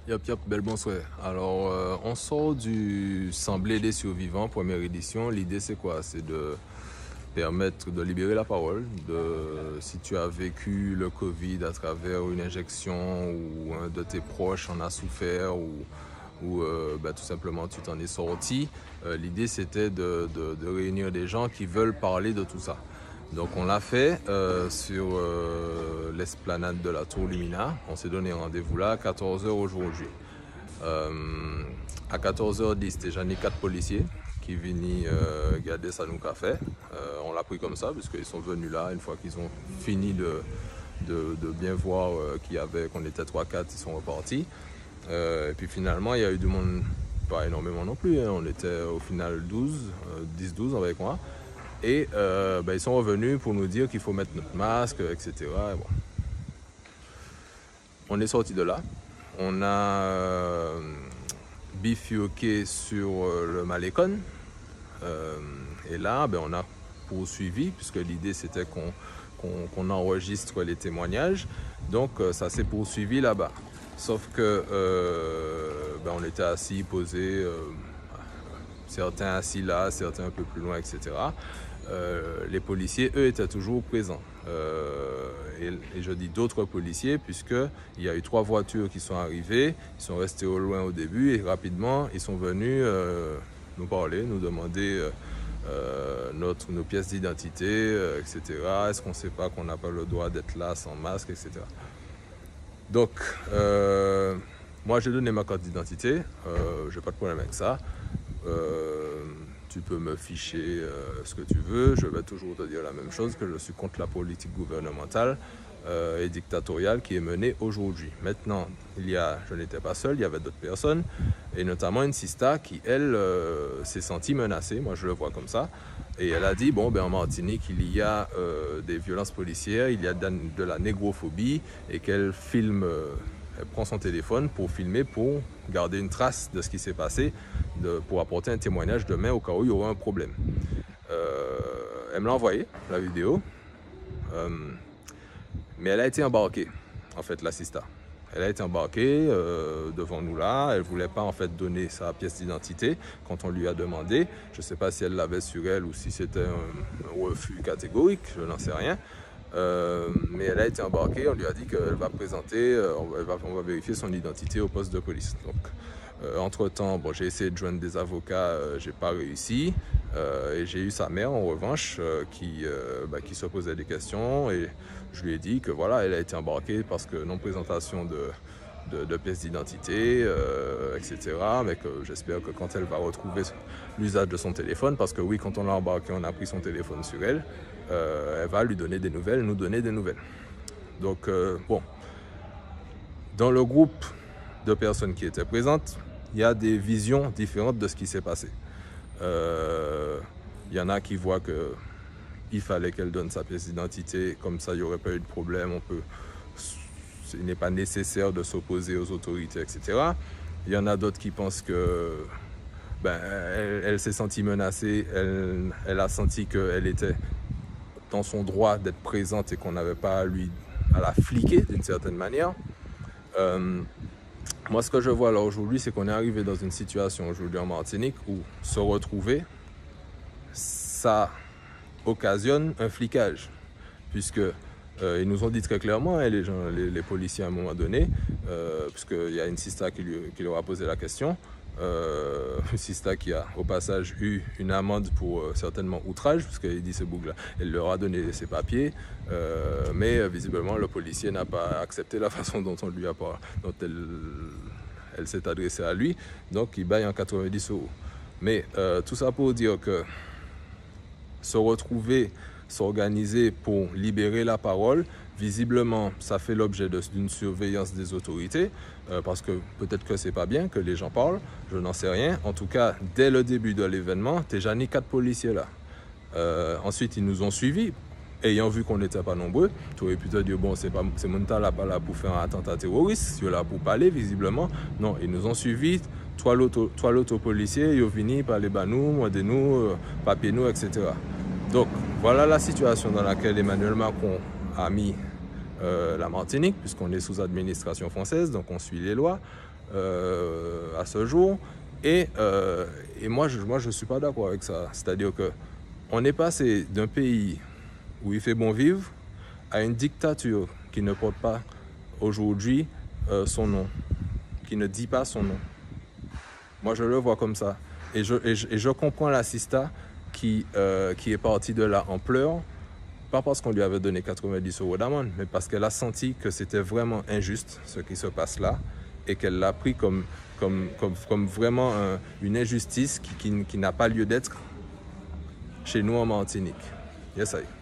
Belle bonsoir. Alors, on sort du Semblé des survivants, première édition. L'idée, c'est quoi? C'est de permettre de libérer la parole. Si tu as vécu le Covid à travers une injection ou un de tes proches en a souffert ou tout simplement tu t'en es sorti, l'idée, c'était de réunir des gens qui veulent parler de tout ça. Donc on l'a fait sur l'esplanade de la Tour Lumina. On s'est donné rendez-vous là à 14 h aujourd'hui. À 14 h 10, déjà il y a 4 policiers qui viennent garder ça nous café. On l'a pris comme ça parce qu'ils sont venus là une fois qu'ils ont fini de bien voir qu'on était 3-4, ils sont repartis. Et puis finalement il y a eu du monde, pas énormément non plus, hein. On était au final 10-12 avec moi. Et ils sont revenus pour nous dire qu'il faut mettre notre masque, etc. Et bon. On est sorti de là. On a bifurqué sur le Malécon. Et là, on a poursuivi, puisque l'idée c'était qu'on enregistre les témoignages. Donc ça s'est poursuivi là-bas. Sauf que on était assis, posés, certains assis là, certains un peu plus loin, etc. Les policiers, eux, étaient toujours présents. Et je dis d'autres policiers, puisqu'il y a eu 3 voitures qui sont arrivées, ils sont restés au loin au début, et rapidement, ils sont venus nous parler, nous demander nos pièces d'identité, etc. Est-ce qu'on ne sait pas qu'on n'a pas le droit d'être là sans masque, etc. Donc, moi, j'ai donné ma carte d'identité, j'ai pas de problème avec ça. Tu peux me ficher ce que tu veux, je vais toujours te dire la même chose, que je suis contre la politique gouvernementale et dictatoriale qui est menée aujourd'hui. Maintenant, je n'étais pas seul, il y avait d'autres personnes, et notamment une sista qui, elle, s'est sentie menacée, moi je le vois comme ça, et elle a dit, en Martinique, il y a des violences policières, il y a de la négrophobie, et qu'elle filme... Elle prend son téléphone pour filmer, pour garder une trace de ce qui s'est passé, pour apporter un témoignage demain au cas où il y aura un problème. Elle me l'a envoyé, la vidéo, mais elle a été embarquée, en fait, l'assista. Elle a été embarquée devant nous là, elle ne voulait pas en fait donner sa pièce d'identité quand on lui a demandé. Je ne sais pas si elle l'avait sur elle ou si c'était un refus catégorique, je n'en sais rien. Mais elle a été embarquée, on lui a dit qu'elle va présenter, on va vérifier son identité au poste de police. Donc, entre-temps, j'ai essayé de joindre des avocats, j'ai pas réussi. Et j'ai eu sa mère en revanche qui se posait des questions, et je lui ai dit que voilà, elle a été embarquée parce que non-présentation de pièces d'identité, etc. Mais que j'espère que quand elle va retrouver l'usage de son téléphone, parce que oui, quand on l'a embarquée, on a pris son téléphone sur elle, elle va lui donner des nouvelles, nous donner des nouvelles. Donc dans le groupe de personnes qui étaient présentes, il y a des visions différentes de ce qui s'est passé. Il y en a qui voient qu'il fallait qu'elle donne sa pièce d'identité, comme ça il n'y aurait pas eu de problème, il n'est pas nécessaire de s'opposer aux autorités, etc. Il y en a d'autres qui pensent que elle s'est sentie menacée, elle a senti qu'elle était dans son droit d'être présente et qu'on n'avait pas à la fliquer d'une certaine manière. Moi, ce que je vois là aujourd'hui, c'est qu'on est arrivé dans une situation aujourd'hui en Martinique où se retrouver, ça occasionne un flicage, puisque ils nous ont dit très clairement, hein, les policiers à un moment donné, puisqu'il y a une sista qui leur a posé la question, une sista qui a au passage eu une amende pour certainement outrage, puisqu'il dit ce bouc-là, elle leur a donné ses papiers, mais visiblement le policier n'a pas accepté la façon dont on lui a parlé, dont elle s'est adressée à lui, donc il baille en 90 €. Mais tout ça pour dire que se retrouver, s'organiser pour libérer la parole, visiblement, ça fait l'objet d'une surveillance des autorités, parce que peut-être que c'est pas bien que les gens parlent, je n'en sais rien. En tout cas, dès le début de l'événement, déjà ni 4 policiers là. Ensuite, ils nous ont suivis, ayant vu qu'on n'était pas nombreux. Tu aurais pu te dire, c'est mon temps là, pas là pour faire un attentat terroriste, ils sont là pour parler, visiblement. Non, ils nous ont suivis. Trois l'autre policier, ils ont venu parler de nous, moi de nous, papier nous, etc. Donc, voilà la situation dans laquelle Emmanuel Macron a mis la Martinique, puisqu'on est sous administration française, donc on suit les lois. à ce jour. Et moi, je suis pas d'accord avec ça. C'est-à-dire que on est passé d'un pays où il fait bon vivre à une dictature qui ne porte pas aujourd'hui son nom, qui ne dit pas son nom. Moi, je le vois comme ça. Et je comprends la Sista qui est partie de là en pleurs, pas parce qu'on lui avait donné 90 € d'amende, mais parce qu'elle a senti que c'était vraiment injuste ce qui se passe là, et qu'elle l'a pris comme vraiment une injustice qui n'a pas lieu d'être chez nous en Martinique. Yes, I.